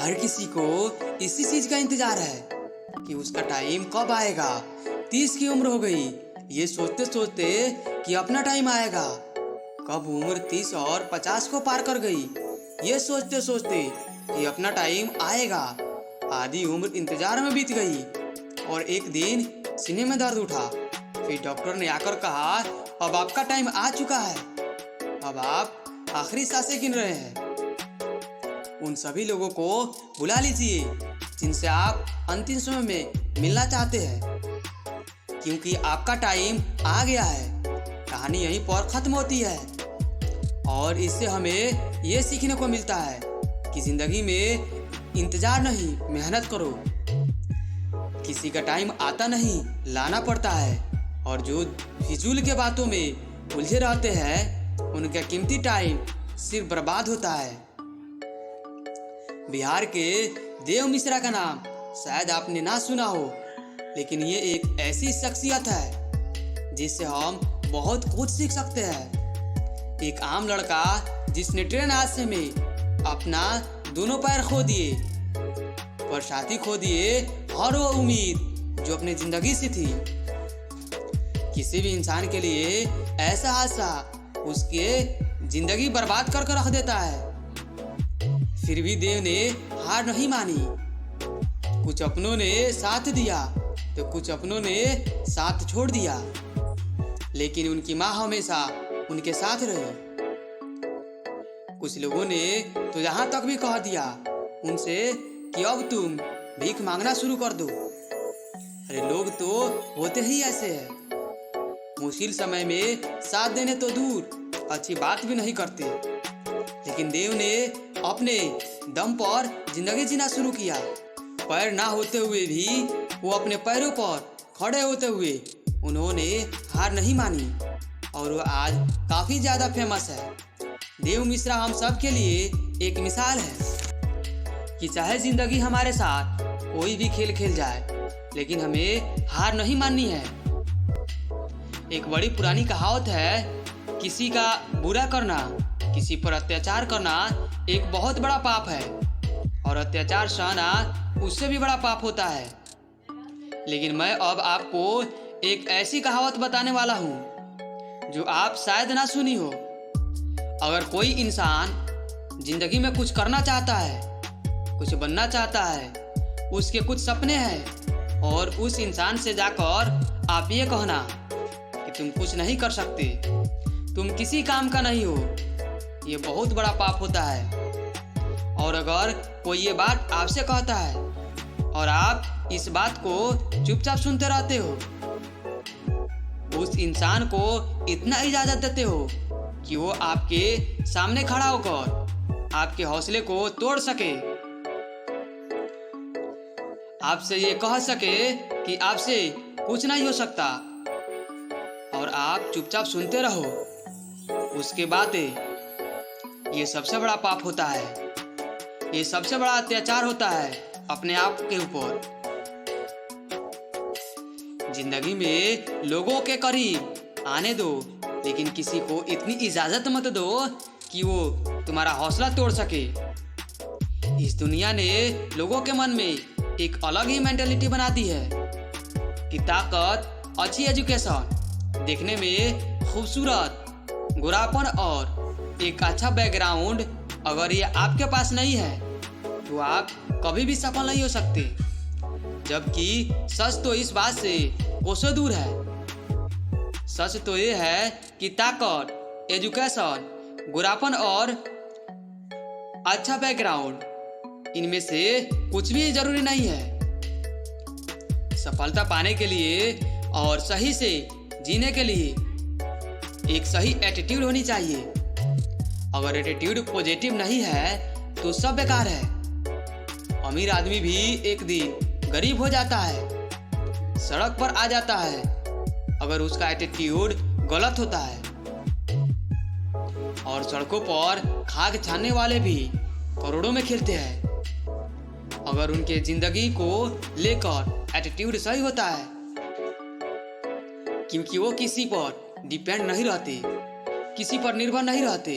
हर किसी को इसी चीज का इंतजार है कि उसका टाइम कब आएगा। 30 की उम्र हो गई, ये सोचते सोचते कि अपना टाइम आएगा। कब उम्र 30 और 50 को पार कर गई, ये सोचते सोचते कि अपना टाइम आएगा। आधी उम्र इंतजार में बीत गई और एक दिन सीने में दर्द उठा। फिर डॉक्टर ने आकर कहा, अब आपका टाइम आ चुका है, अब आप आखिरी सांसें गिन रहे हैं। उन सभी लोगों को बुला लीजिए जिनसे आप अंतिम समय में मिलना चाहते हैं, क्योंकि आपका टाइम आ गया है। कहानी यहीं पर खत्म होती है और इससे हमें ये सीखने को मिलता है कि जिंदगी में इंतजार नहीं, मेहनत करो। किसी का टाइम आता नहीं, लाना पड़ता है। और जो फिजूल के बातों में उलझे रहते हैं, उनका कीमती टाइम सिर्फ बर्बाद होता है। बिहार के देव मिश्रा का नाम शायद आपने ना सुना हो, लेकिन ये एक ऐसी शख्सियत है जिससे हम बहुत कुछ सीख सकते हैं। एक आम लड़का जिसने ट्रेन हादसे में अपना दोनों पैर खो दिए, पर साथ ही खो दिए हर वो उम्मीद जो अपनी जिंदगी से थी। किसी भी इंसान के लिए ऐसा हादसा उसके जिंदगी बर्बाद करके रख देता है। फिर भी देव ने हार नहीं मानी। कुछ अपनों ने साथ दिया तो कुछ अपनों ने साथ छोड़ दिया, लेकिन उनकी माँ हमेशा उनके साथ रही। कुछ लोगों ने तो यहाँ तक भी कह दिया उनसे कि अब तुम भीख मांगना शुरू कर दो। अरे लोग तो होते ही ऐसे हैं, मुश्किल समय में साथ देने तो दूर, अच्छी बात भी नहीं करते। लेकिन देव ने अपने दम पर जिंदगी जीना शुरू किया। पैर ना होते हुए भी वो अपने पैरों पर खड़े होते हुए उन्होंने हार नहीं मानी और वो आज काफ़ी ज़्यादा फेमस है। देव मिश्रा हम सब के लिए एक मिसाल है कि चाहे ज़िंदगी हमारे साथ कोई भी खेल खेल जाए, लेकिन हमें हार नहीं माननी है। एक बड़ी पुरानी कहावत है, किसी का बुरा करना, किसी पर अत्याचार करना एक बहुत बड़ा पाप है और अत्याचार सहना उससे भी बड़ा पाप होता है। लेकिन मैं अब आपको एक ऐसी कहावत बताने वाला हूँ जो आप शायद ना सुनी हो। अगर कोई इंसान जिंदगी में कुछ करना चाहता है, कुछ बनना चाहता है, उसके कुछ सपने हैं और उस इंसान से जाकर आप ये कहना कि तुम कुछ नहीं कर सकते, तुम किसी काम का नहीं हो, ये बहुत बड़ा पाप होता है। और अगर कोई ये बात आपसे कहता है और आप इस बात को चुपचाप सुनते रहते हो, उस इंसान को इतना इजाजत देते हो कि वो आपके सामने खड़ा होकर आपके हौसले को तोड़ सके, आपसे ये कह सके कि आपसे कुछ नहीं हो सकता, और आप चुपचाप सुनते रहो उसके बातें, ये सबसे बड़ा पाप होता है। ये सबसे बड़ा अत्याचार होता है अपने आप के ऊपर। जिंदगी में लोगों के करीब आने दो, लेकिन किसी को इतनी इजाजत मत दो कि वो तुम्हारा हौसला तोड़ सके। इस दुनिया ने लोगों के मन में एक अलग ही मेंटालिटी बना दी है कि ताकत, अच्छी एजुकेशन, देखने में खूबसूरत, गोरापन और एक अच्छा बैकग्राउंड अगर ये आपके पास नहीं है तो आप कभी भी सफल नहीं हो सकते। जबकि सच तो इस बात से कोसों दूर है। सच तो ये है कि ताकत, एजुकेशन, गोरापन और अच्छा बैकग्राउंड, इनमें से कुछ भी जरूरी नहीं है। सफलता पाने के लिए और सही से जीने के लिए एक सही एटीट्यूड होनी चाहिए। अगर एटीट्यूड पॉजिटिव नहीं है तो सब बेकार है। अमीर आदमी भी एक दिन गरीब हो जाता है, सड़क पर आ जाता है, अगर उसका एटीट्यूड गलत होता है। और सड़कों पर खाक छानने वाले भी करोड़ों में खेलते हैं, अगर उनके जिंदगी को लेकर एटीट्यूड सही होता है, क्योंकि वो किसी पर डिपेंड नहीं रहते, किसी पर निर्भर नहीं रहते,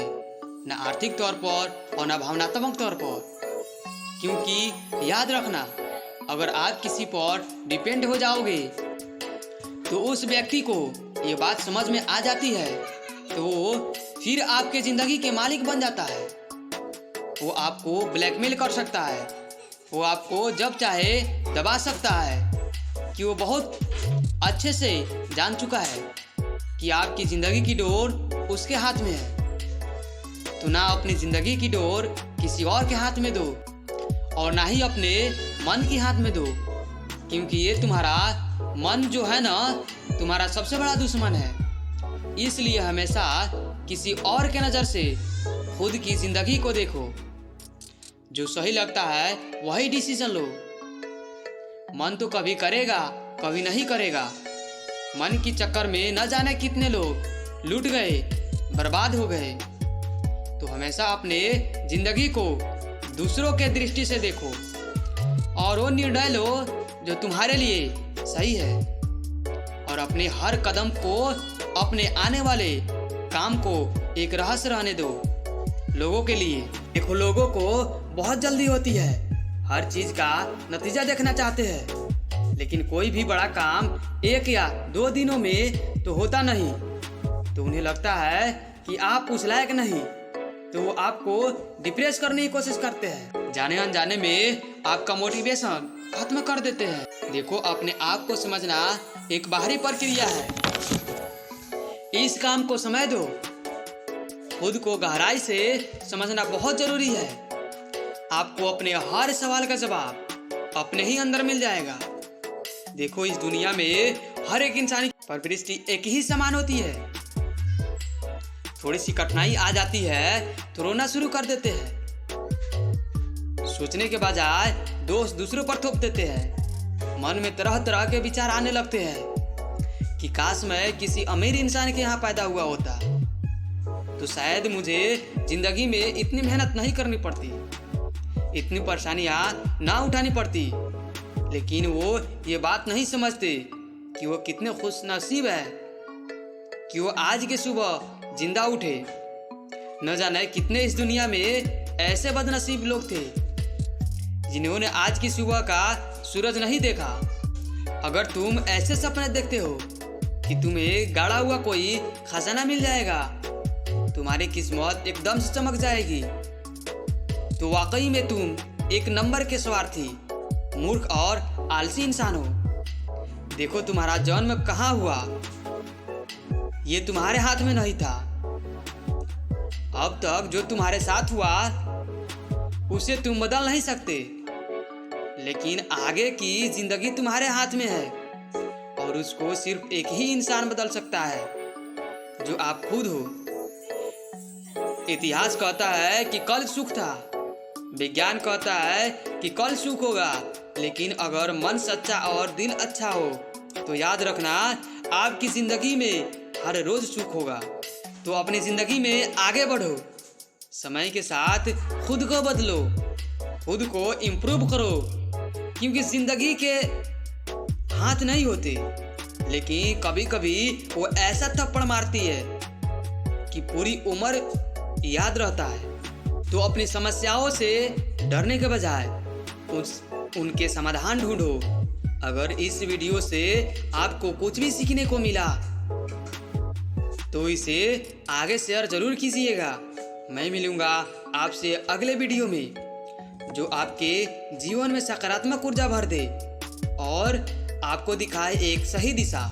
न आर्थिक तौर पर और न भावनात्मक तौर पर। क्योंकि याद रखना, अगर आप किसी पर डिपेंड हो जाओगे तो उस व्यक्ति को ये बात समझ में आ जाती है तो वो फिर आपके ज़िंदगी के मालिक बन जाता है। वो आपको ब्लैकमेल कर सकता है, वो आपको जब चाहे दबा सकता है, कि वो बहुत अच्छे से जान चुका है कि आपकी ज़िंदगी की डोर उसके हाथ में है। तो ना अपनी ज़िंदगी की डोर किसी और के हाथ में दो और ना ही अपने मन के हाथ में दो, क्योंकि ये तुम्हारा मन जो है ना, तुम्हारा सबसे बड़ा दुश्मन है। इसलिए हमेशा किसी और के नज़र से खुद की ज़िंदगी को देखो। जो सही लगता है वही डिसीजन लो। मन तो कभी करेगा कभी नहीं करेगा। मन के चक्कर में न जाने कितने लोग लूट गए, बर्बाद हो गए। तो हमेशा अपने ज़िंदगी को दूसरों के दृष्टि से देखो और वो निर्णय लो जो तुम्हारे लिए सही है, और अपने हर कदम को, अपने आने वाले काम को एक रहस्य रहने दो लोगों के लिए। देखो, लोगों को बहुत जल्दी होती है, हर चीज़ का नतीजा देखना चाहते हैं, लेकिन कोई भी बड़ा काम 1 या 2 दिनों में तो होता नहीं। तो उन्हें लगता है कि आप उस लायक नहीं, तो वो आपको डिप्रेस करने की कोशिश करते हैं। जाने अनजाने में आपका मोटिवेशन खत्म कर देते हैं। देखो, अपने आप को समझना एक बाहरी प्रक्रिया है। इस काम को समय दो। खुद को गहराई से समझना बहुत जरूरी है। आपको अपने हर सवाल का जवाब अपने ही अंदर मिल जाएगा। देखो, इस दुनिया में हर एक इंसान की प्रवृत्ति एक ही समान होती है। थोड़ी सी कठिनाई आ जाती है तो रोना शुरू कर देते हैं। सोचने के बजाय दोष दूसरों पर थोप देते हैं। मन में तरह तरह के विचार आने लगते हैं कि काश मैं किसी अमीर इंसान के यहाँ पैदा हुआ होता तो शायद मुझे जिंदगी में इतनी मेहनत नहीं करनी पड़ती, इतनी परेशानियाँ ना उठानी पड़ती। लेकिन वो ये बात नहीं समझते कि वो कितने खुशनसीब है कि वो आज के सुबह जिंदा उठे। न जाने कितने इस दुनिया में ऐसे बदनसीब लोग थे जिन्होंने आज की सुबह का सूरज नहीं देखा। अगर तुम ऐसे सपने देखते हो कि तुम्हें गाड़ा हुआ कोई खजाना मिल जाएगा, तुम्हारी किस्मत एकदम से चमक जाएगी, तो वाकई में तुम एक नंबर के स्वार्थी, मूर्ख और आलसी इंसान हो। देखो, तुम्हारा जन्म कहाँ हुआ ये तुम्हारे हाथ में नहीं था। अब तक जो तुम्हारे साथ हुआ उसे तुम बदल नहीं सकते, लेकिन आगे की जिंदगी तुम्हारे हाथ में है और उसको सिर्फ एक ही इंसान बदल सकता है, जो आप खुद हो। इतिहास कहता है कि कल सुख था, विज्ञान कहता है कि कल सुख होगा, लेकिन अगर मन सच्चा और दिल अच्छा हो तो याद रखना आपकी जिंदगी में हर रोज सुख होगा। तो अपनी जिंदगी में आगे बढ़ो, समय के साथ खुद को बदलो, खुद को इम्प्रूव करो, क्योंकि जिंदगी के हाथ नहीं होते, लेकिन कभी कभी वो ऐसा थप्पड़ मारती है कि पूरी उम्र याद रहता है। तो अपनी समस्याओं से डरने के बजाय उनके समाधान ढूंढो। अगर इस वीडियो से आपको कुछ भी सीखने को मिला तो इसे आगे शेयर जरूर कीजिएगा। मैं मिलूंगा आपसे अगले वीडियो में, जो आपके जीवन में सकारात्मक ऊर्जा भर दे और आपको दिखाए एक सही दिशा।